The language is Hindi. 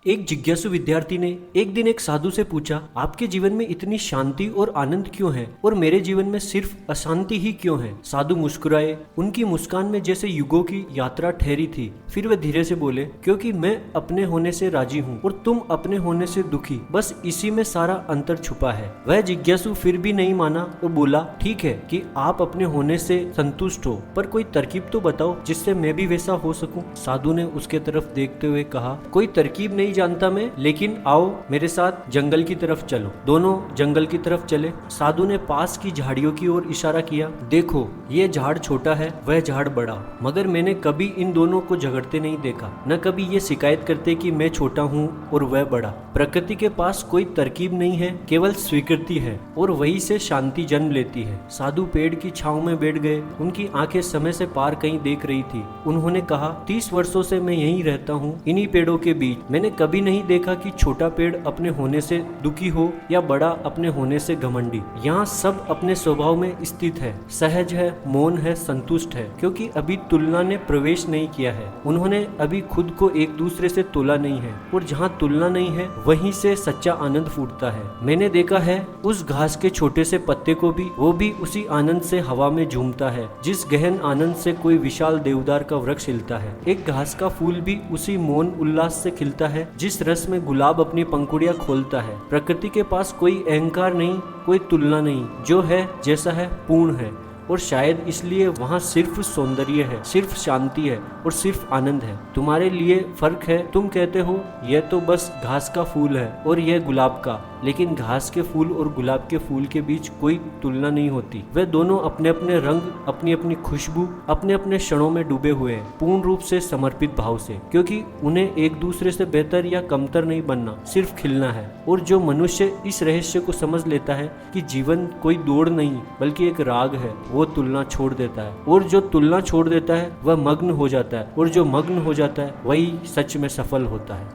एक जिज्ञासु विद्यार्थी ने एक दिन एक साधु से पूछा, आपके जीवन में इतनी शांति और आनंद क्यों है और मेरे जीवन में सिर्फ अशांति ही क्यों है। साधु मुस्कुराए, उनकी मुस्कान में जैसे युगों की यात्रा ठहरी थी। फिर वे धीरे से बोले, क्योंकि मैं अपने होने से राजी हूँ और तुम अपने होने से दुखी, बस इसी में सारा अंतर छुपा है। वह जिज्ञासु फिर भी नहीं माना और बोला, ठीक है कि आप अपने होने से संतुष्ट हो, पर कोई तरकीब तो बताओ जिससे मैं भी वैसा हो सकूं। साधु ने उसके तरफ देखते हुए कहा, कोई तरकीब नहीं जानता मैं, लेकिन आओ मेरे साथ जंगल की तरफ चलो। दोनों जंगल की तरफ चले। साधु ने पास की झाड़ियों की ओर इशारा किया, देखो ये झाड़ छोटा है, वह झाड़ बड़ा, मगर मैंने कभी इन दोनों को झगड़ते नहीं देखा, न कभी ये शिकायत करते कि मैं छोटा हूँ और वह बड़ा। प्रकृति के पास कोई तरकीब नहीं है, केवल स्वीकृति है और वही से शांति जन्म लेती है। साधु पेड़ की छांव में बैठ गए। उनकी आंखें समय से पार कहीं देख रही थी। उन्होंने कहा, 30 वर्षों से मैं यहीं रहता हूँ, इन्हीं पेड़ों के बीच। मैंने कभी नहीं देखा कि छोटा पेड़ अपने होने से दुखी हो या बड़ा अपने होने से घमंडी। यहाँ सब अपने स्वभाव में स्थित है, सहज है, मौन है, संतुष्ट है, क्योंकि अभी तुलना ने प्रवेश नहीं किया है। उन्होंने अभी खुद को एक दूसरे से तोला नहीं है, और जहाँ तुलना नहीं है वहीं से सच्चा आनंद फूटता है। मैंने देखा है उस घास के छोटे से पत्ते को भी, वो भी उसी आनंद से हवा में झूमता है जिस गहन आनंद से कोई विशाल देवदार का वृक्ष हिलता है। एक घास का फूल भी उसी मौन उल्लास से खिलता है जिस रस में गुलाब अपनी पंखुड़ियां खोलता है। प्रकृति के पास कोई अहंकार नहीं, कोई तुलना नहीं, जो है जैसा है पूर्ण है, और शायद इसलिए वहाँ सिर्फ सौंदर्य है, सिर्फ शांति है और सिर्फ आनंद है। तुम्हारे लिए फर्क है, तुम कहते हो यह तो बस घास का फूल है और यह गुलाब का, लेकिन घास के फूल और गुलाब के फूल के बीच कोई तुलना नहीं होती। वे दोनों अपने अपने रंग, अपनी अपनी खुशबू, अपने अपने क्षणों में डूबे हुए हैं, पूर्ण रूप से समर्पित भाव से, क्योंकि उन्हें एक दूसरे से बेहतर या कमतर नहीं बनना, सिर्फ खिलना है। और जो मनुष्य इस रहस्य को समझ लेता है कि जीवन कोई दौड़ नहीं बल्कि एक राग है, वो तुलना छोड़ देता है, और जो तुलना छोड़ देता है वह मग्न हो जाता है, और जो मग्न हो जाता है वही सच में सफल होता है।